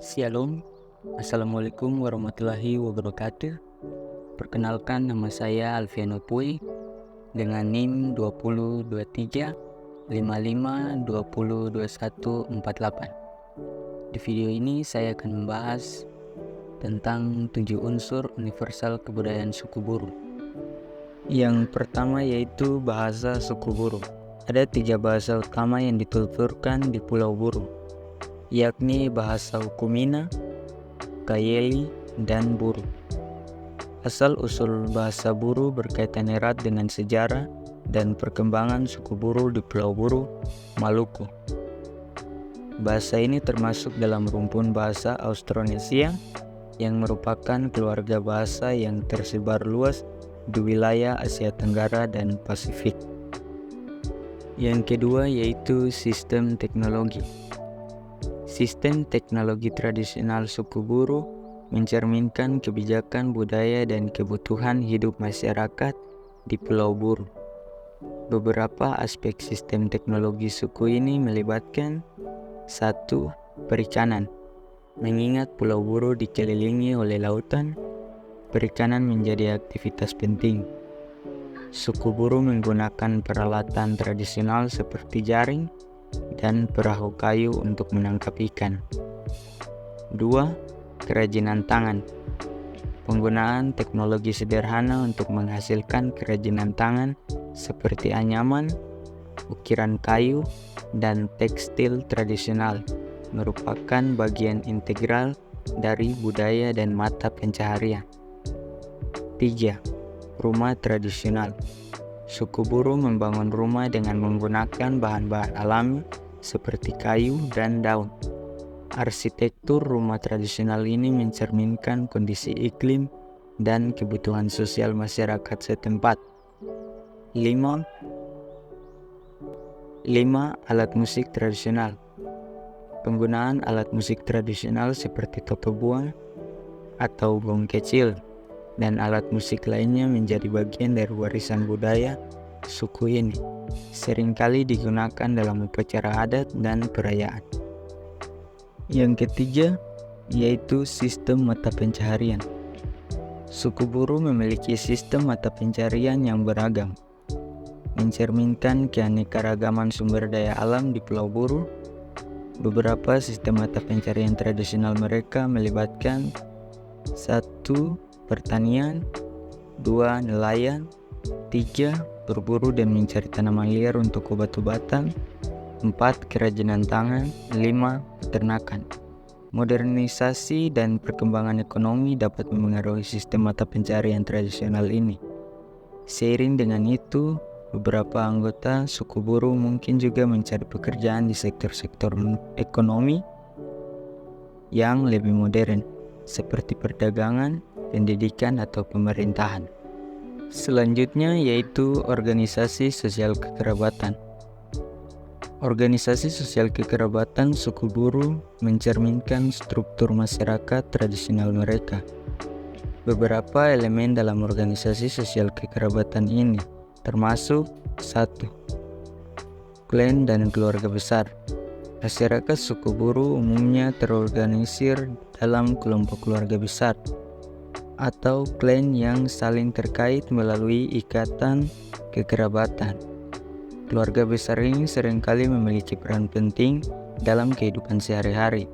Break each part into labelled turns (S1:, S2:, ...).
S1: Shalom, Assalamualaikum warahmatullahi wabarakatuh. Perkenalkan, nama saya Alfiano Pui dengan NIM 2023 55 20 21 48. Di video ini saya akan membahas tentang 7 unsur universal kebudayaan suku Buru. Yang pertama yaitu bahasa suku Buru. Ada 3 bahasa utama yang dituturkan di Pulau Buru, yakni bahasa Hukumina, Kayeli, dan Buru. Asal-usul bahasa Buru berkaitan erat dengan sejarah dan perkembangan suku Buru di Pulau Buru, Maluku. Bahasa ini termasuk dalam rumpun bahasa Austronesia yang merupakan keluarga bahasa yang tersebar luas di wilayah Asia Tenggara dan Pasifik. Yang kedua yaitu sistem teknologi. Sistem teknologi tradisional suku Buru mencerminkan kebijakan budaya dan kebutuhan hidup masyarakat di Pulau Buru. Beberapa aspek sistem teknologi suku ini melibatkan 1. Perikanan. Mengingat Pulau Buru dikelilingi oleh lautan, perikanan menjadi aktivitas penting. Suku Buru menggunakan peralatan tradisional seperti jaring dan perahu kayu untuk menangkap ikan. 2. Kerajinan tangan. Penggunaan teknologi sederhana untuk menghasilkan kerajinan tangan seperti anyaman, ukiran kayu, dan tekstil tradisional merupakan bagian integral dari budaya dan mata pencaharian. 3. Rumah tradisional. Suku Buru membangun rumah dengan menggunakan bahan-bahan alami seperti kayu dan daun. Arsitektur rumah tradisional ini mencerminkan kondisi iklim dan kebutuhan sosial masyarakat setempat. 5. Alat musik tradisional. Penggunaan alat musik tradisional seperti totobuang atau gong kecil dan alat musik lainnya menjadi bagian dari warisan budaya suku ini. Seringkali digunakan dalam upacara adat dan perayaan. Yang ketiga yaitu sistem mata pencaharian. Suku Buru memiliki sistem mata pencaharian yang beragam, mencerminkan keanekaragaman sumber daya alam di Pulau Buru. Beberapa sistem mata pencaharian tradisional mereka melibatkan 1. Pertanian, 2. Nelayan, 3. Berburu dan mencari tanaman liar untuk obat-obatan, 4. Kerajinan tangan, 5. Peternakan. Modernisasi dan perkembangan ekonomi dapat memengaruhi sistem mata pencaharian tradisional ini. Seiring dengan itu, beberapa anggota suku Buru mungkin juga mencari pekerjaan di sektor-sektor ekonomi yang lebih modern, seperti perdagangan, pendidikan, atau pemerintahan. Selanjutnya yaitu organisasi sosial kekerabatan. Organisasi sosial kekerabatan suku Buru mencerminkan struktur masyarakat tradisional mereka. Beberapa elemen dalam organisasi sosial kekerabatan ini termasuk 1. Klan dan keluarga besar. Masyarakat suku Buru umumnya terorganisir dalam kelompok keluarga besar atau klan yang saling terkait melalui ikatan kekerabatan. Keluarga besar ini seringkali memiliki peran penting dalam kehidupan sehari-hari,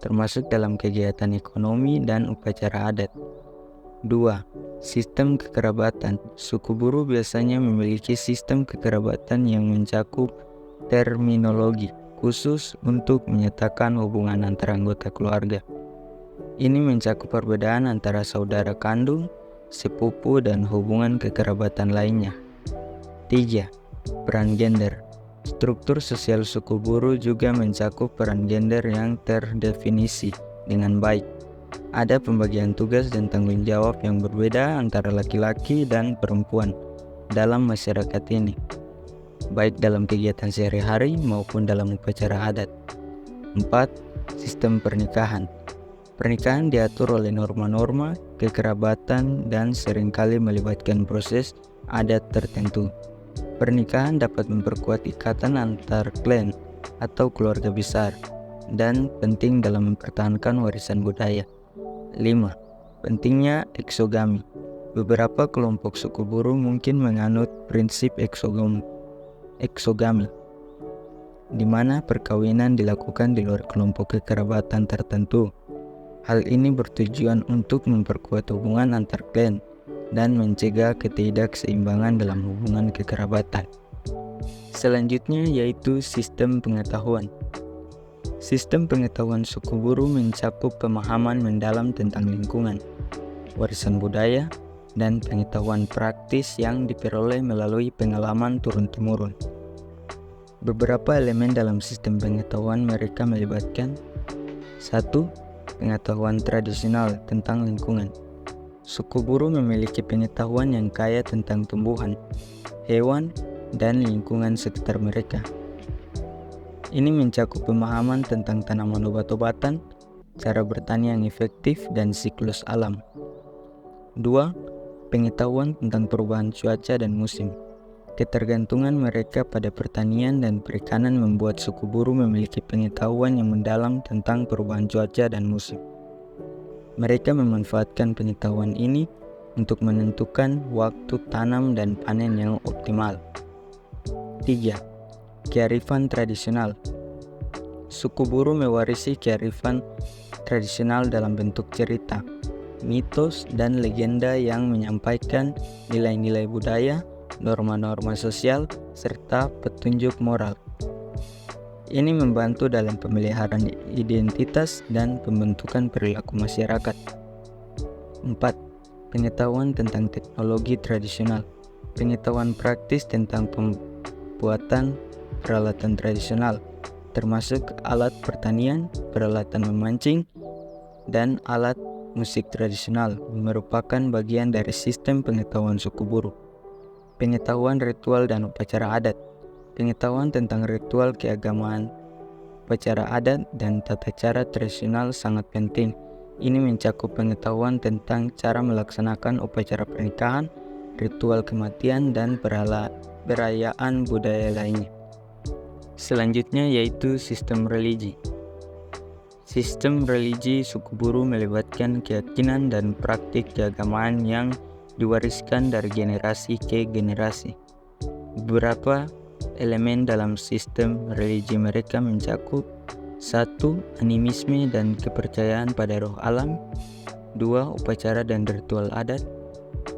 S1: termasuk dalam kegiatan ekonomi dan upacara adat. 2. Sistem kekerabatan. Suku Buru biasanya memiliki sistem kekerabatan yang mencakup terminologi khusus untuk menyatakan hubungan antara anggota keluarga. Ini mencakup perbedaan antara saudara kandung, sepupu, dan hubungan kekerabatan lainnya. 3. Peran gender. Struktur sosial suku Buru juga mencakup peran gender yang terdefinisi dengan baik. Ada pembagian tugas dan tanggung jawab yang berbeda antara laki-laki dan perempuan dalam masyarakat ini, baik dalam kegiatan sehari-hari maupun dalam upacara adat. 4. Sistem pernikahan. Pernikahan diatur oleh norma-norma kekerabatan dan seringkali melibatkan proses adat tertentu. Pernikahan dapat memperkuat ikatan antar klan atau keluarga besar, dan penting dalam mempertahankan warisan budaya. 5. Pentingnya eksogami. Beberapa kelompok suku Buru mungkin menganut prinsip eksogami, di mana perkawinan dilakukan di luar kelompok kekerabatan tertentu. Hal ini bertujuan untuk memperkuat hubungan antar klan dan mencegah ketidakseimbangan dalam hubungan kekerabatan. Selanjutnya yaitu sistem pengetahuan. Sistem pengetahuan suku Buru mencakup pemahaman mendalam tentang lingkungan, warisan budaya, dan pengetahuan praktis yang diperoleh melalui pengalaman turun-temurun. Beberapa elemen dalam sistem pengetahuan mereka melibatkan 1. Pengetahuan tradisional tentang lingkungan. Suku Buru memiliki pengetahuan yang kaya tentang tumbuhan, hewan, dan lingkungan sekitar mereka. Ini mencakup pemahaman tentang tanaman obat-obatan, cara bertani yang efektif, dan siklus alam. 2. Pengetahuan tentang perubahan cuaca dan musim. Ketergantungan mereka pada pertanian dan perikanan membuat suku Buru memiliki pengetahuan yang mendalam tentang perubahan cuaca dan musim. Mereka memanfaatkan pengetahuan ini untuk menentukan waktu tanam dan panen yang optimal. 3. Kearifan tradisional. Suku Buru mewarisi kearifan tradisional dalam bentuk cerita, mitos, dan legenda yang menyampaikan nilai-nilai budaya, norma-norma sosial, serta petunjuk moral. Ini membantu dalam pemeliharaan identitas dan pembentukan perilaku masyarakat. 4. Pengetahuan tentang teknologi tradisional. Pengetahuan praktis tentang pembuatan peralatan tradisional, termasuk alat pertanian, peralatan memancing, dan alat musik tradisional, merupakan bagian dari sistem pengetahuan suku Buru. Pengetahuan ritual dan upacara adat. Pengetahuan tentang ritual keagamaan, upacara adat, dan tata cara tradisional sangat penting. Ini mencakup pengetahuan tentang cara melaksanakan upacara pernikahan, ritual kematian, dan perayaan budaya lainnya. Selanjutnya yaitu sistem religi. Sistem religi suku Buru melibatkan keyakinan dan praktik keagamaan yang diwariskan dari generasi ke generasi. Beberapa elemen dalam sistem religi mereka mencakup 1. Animisme dan kepercayaan pada roh alam. 2. Upacara dan ritual adat.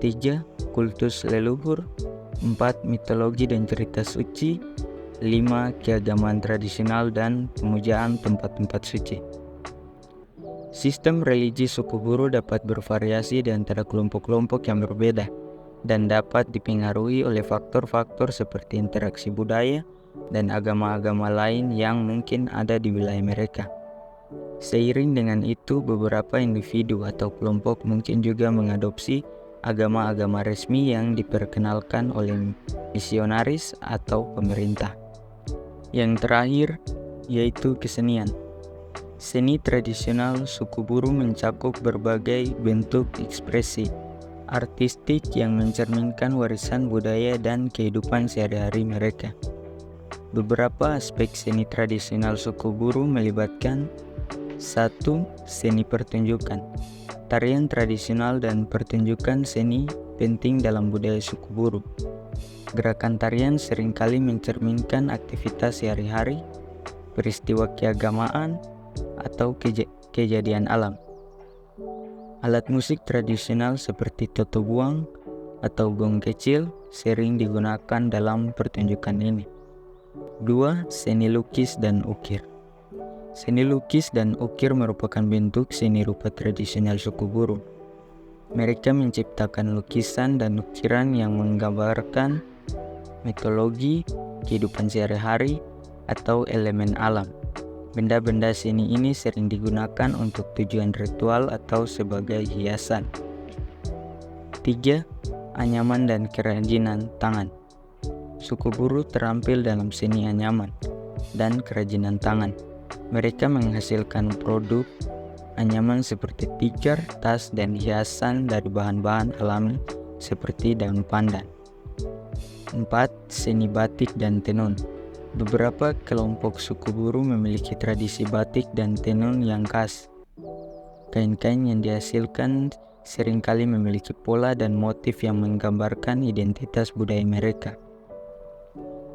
S1: 3. Kultus leluhur. 4. Mitologi dan cerita suci. 5. Keagamaan tradisional dan pemujaan tempat-tempat suci. Sistem religi suku Buru dapat bervariasi di antara kelompok-kelompok yang berbeda dan dapat dipengaruhi oleh faktor-faktor seperti interaksi budaya dan agama-agama lain yang mungkin ada di wilayah mereka. Seiring dengan itu, beberapa individu atau kelompok mungkin juga mengadopsi agama-agama resmi yang diperkenalkan oleh misionaris atau pemerintah. Yang terakhir yaitu kesenian. Seni tradisional suku Buru mencakup berbagai bentuk ekspresi artistik yang mencerminkan warisan budaya dan kehidupan sehari-hari mereka. Beberapa aspek seni tradisional suku Buru melibatkan 1. Seni pertunjukan. Tarian tradisional dan pertunjukan seni penting dalam budaya suku Buru. Gerakan tarian seringkali mencerminkan aktivitas sehari-hari, peristiwa keagamaan, atau kejadian alam. Alat musik tradisional seperti totobuang atau gong kecil sering digunakan dalam pertunjukan ini. 2. Seni lukis dan ukir. Seni lukis dan ukir merupakan bentuk seni rupa tradisional suku Buru. Mereka menciptakan lukisan dan ukiran yang menggambarkan mitologi, kehidupan sehari-hari, atau elemen alam. Benda-benda seni ini sering digunakan untuk tujuan ritual atau sebagai hiasan. 3. Anyaman dan kerajinan tangan. Suku Buru terampil dalam seni anyaman dan kerajinan tangan. Mereka menghasilkan produk anyaman seperti tikar, tas, dan hiasan dari bahan-bahan alami seperti daun pandan. 4. Seni batik dan tenun. Beberapa kelompok suku Buru memiliki tradisi batik dan tenun yang khas. Kain-kain yang dihasilkan seringkali memiliki pola dan motif yang menggambarkan identitas budaya mereka.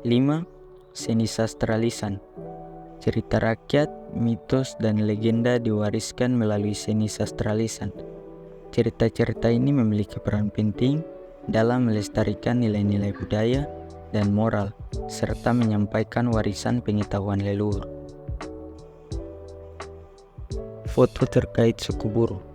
S1: 5. Seni sastra lisan. Cerita rakyat, mitos, dan legenda diwariskan melalui seni sastra lisan. Cerita-cerita ini memiliki peran penting dalam melestarikan nilai-nilai budaya dan moral, serta menyampaikan warisan pengetahuan leluhur. Foto terkait suku Buru.